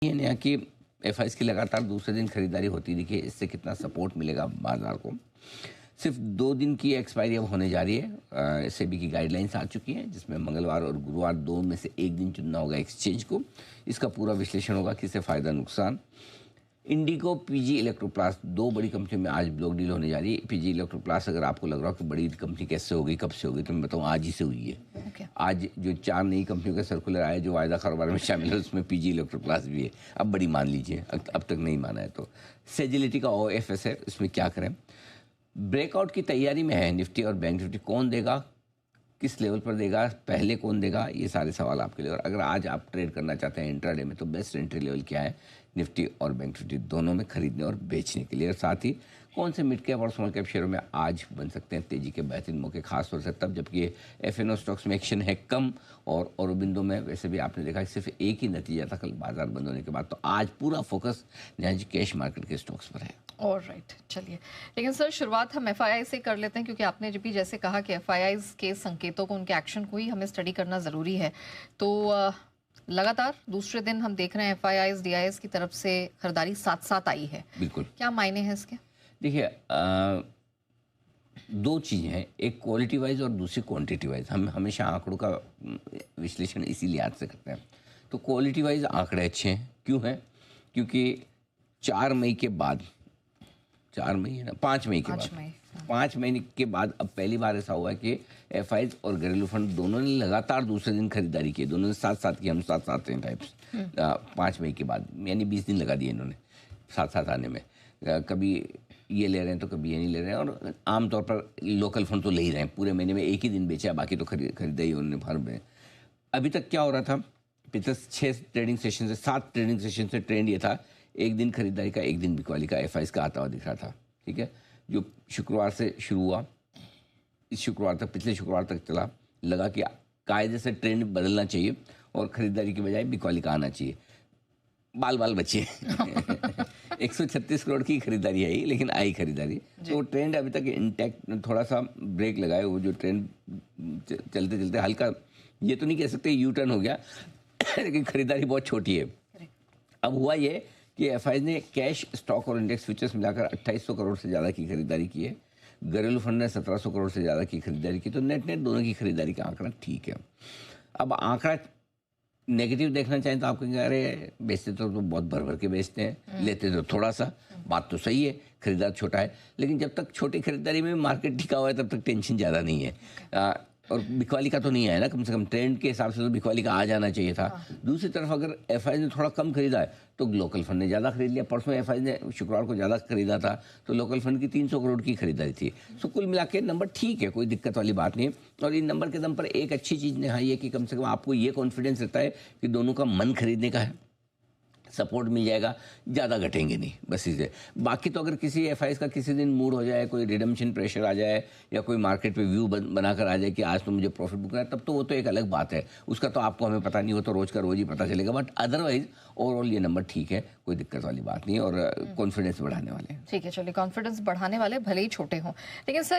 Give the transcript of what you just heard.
ये नया कि एफआईज की लगातार दूसरे दिन खरीदारी होती दिखी है, इससे कितना सपोर्ट मिलेगा बाजार को। सिर्फ 2 दिन की एक्सपायरी अब होने जा रही है। सेबी की गाइडलाइंस आ चुकी हैं जिसमें मंगलवार और गुरुवार 2 में से एक दिन चुनना होगा एक्सचेंज को। इसका पूरा विश्लेषण होगा, किससे फ़ायदा नुकसान। इंडिगो, पीजी इलेक्ट्रोप्लास्ट, 2 बड़ी कंपनियों में आज ब्लॉक डील होने जा रही है। पीजी इलेक्ट्रोप्लास्ट, अगर आपको लग रहा हो कि बड़ी कंपनी कैसे हो गई, कब से हो गई, तो मैं बताऊँ आज ही से हुई है। आज जो 4 नई कंपनियों का सर्कुलर आया जो वायदा कारोबार में शामिल है, उसमें पीजी इलेक्ट्रोप्लास्ट भी है। अब बड़ी मान लीजिए, अब तक नहीं माना है। तो सेजिलिटी का ओएफएस है, इसमें क्या करें। ब्रेकआउट की तैयारी में है निफ्टी और बैंक निफ्टी। कौन देगा, किस लेवल पर देगा, पहले कौन देगा, ये सारे सवाल आपके लिए। और अगर आज आप ट्रेड करना चाहते हैं इंट्राडे में, तो बेस्ट एंट्री लेवल क्या है निफ्टी और बैंक निफ्टी दोनों में खरीदने और बेचने के लिए। और साथ ही कौन से मिड कैप और स्मॉल कैप शेयरों में आज बन सकते हैं तेजी के बेहतरीन मौके, खासतौर से तब जबकि एफएनओ स्टॉक्स में एक्शन है कम और औरोबिंदो में वैसे भी आपने देखा कि सिर्फ एक ही नतीजा था कल बाजार बंद होने के बाद। तो आज पूरा फोकस आज कैश मार्केट के स्टॉक्स पर है। ऑलराइट, चलिए। लेकिन सर, शुरुआत हम एफआईआई से कर लेते हैं, क्योंकि आपने भी जैसे कहा कि एफआईआई के संकेतों को, उनके एक्शन को ही हमें स्टडी करना ज़रूरी है। तो लगातार दूसरे दिन हम देख रहे हैं एफआईआई डीआईएस की तरफ से खरीदारी साथ साथ आई है। बिल्कुल, क्या मायने हैं इसके? देखिए, 2 चीज़ें हैं, एक क्वालिटी वाइज और दूसरी क्वांटिटी वाइज। हम हमेशा आंकड़ों का विश्लेषण इसी लिहाज से करते हैं। तो क्वालिटी वाइज आंकड़े अच्छे हैं। क्यों हैं? क्योंकि 4 मई के बाद, 4 मई है ना, 5 मई के बाद, 5 महीने के बाद अब पहली बार ऐसा हुआ है कि एफआईज और घरेलू फंड दोनों ने लगातार दूसरे दिन खरीदारी की। दोनों ने साथ साथ की, हम साथ साथ हैं टाइप्स। 5 मई के बाद यानी 20 दिन लगा दिए इन्होंने साथ साथ आने में। कभी ये ले रहे हैं तो कभी ये नहीं ले रहे हैं। और आमतौर पर लोकल फंड तो ले ही रहे हैं, पूरे महीने में एक ही दिन बेचा, बाकी तो खरीदा ही उन्होंने भर में। अभी तक क्या हो रहा था, पिछले 6 ट्रेडिंग सेशन से, 7 ट्रेडिंग सेशन से ट्रेंड ये था, एक दिन खरीदारी का, एक दिन बिकवाली का एफआईज का आता हुआ दिख रहा था। ठीक है, जो शुक्रवार से शुरू हुआ, इस शुक्रवार तक, पिछले शुक्रवार तक चला। लगा कि कायदे से ट्रेंड बदलना चाहिए और खरीदारी की बजाय बिकवाली का आना चाहिए। बाल बाल बचे 136 करोड़ की खरीदारी आई, लेकिन आई खरीदारी। तो ट्रेंड अभी तक इंटैक्ट, थोड़ा सा ब्रेक लगाए, वो जो ट्रेंड चलते चलते हल्का, ये तो नहीं कह सकते यू टर्न हो गया लेकिन खरीदारी बहुत छोटी है। अब हुआ ये कि एफआईज ने कैश, स्टॉक और इंडेक्स फ्यूचर्स मिलाकर 2800 करोड़ से ज़्यादा की खरीदारी की है। घरेलू फंड ने 1700 करोड़ से ज़्यादा की खरीदारी की। तो नेट नेट दोनों की खरीदारी का आंकड़ा ठीक है। अब आंकड़ा नेगेटिव देखना चाहें तो आप कहेंगे अरे बेचते तो बहुत भर भर के बेचते हैं, लेते तो थोड़ा सा। बात तो सही है, खरीदार छोटा है, लेकिन जब तक छोटी खरीदारी में मार्केट टिका हुआ है तब तक टेंशन ज़्यादा नहीं है। और बिकवाली का तो नहीं आया ना, कम से कम ट्रेंड के हिसाब से तो बिकवाली का आ जाना चाहिए था। दूसरी तरफ अगर एफआईज ने थोड़ा कम खरीदा है तो लोकल फंड ने ज़्यादा खरीद लिया। परसों एफआईज ने शुक्रवार को ज़्यादा खरीदा था, तो लोकल फंड की 300 करोड़ की खरीदारी थी। सो कुल मिला के नंबर ठीक है, कोई दिक्कत वाली बात नहीं है। और इन नंबर के दम पर एक अच्छी चीज़ निहाई है कि कम से कम आपको ये कॉन्फिडेंस रहता है कि दोनों का मन खरीदने का है, सपोर्ट मिल जाएगा, ज़्यादा घटेंगे नहीं, बस इसे। बाकी तो अगर किसी एफआईज का किसी दिन मूड हो जाए, कोई रिडम्पशन प्रेशर आ जाए या कोई मार्केट पे व्यू बनाकर आ जाए कि आज तो मुझे प्रॉफिट बुक है, तब तो वो तो एक अलग बात है, उसका तो आपको हमें पता नहीं हो, तो रोज़ का रोज़ ही पता चलेगा। बट अदरवाइज ओवरऑल ये नंबर ठीक है, कोई दिक्कत वाली बात नहीं है और कॉन्फिडेंस बढ़ाने वाले हैं। ठीक है, चलिए, कॉन्फिडेंस बढ़ाने वाले भले ही छोटे हों। लेकिन सर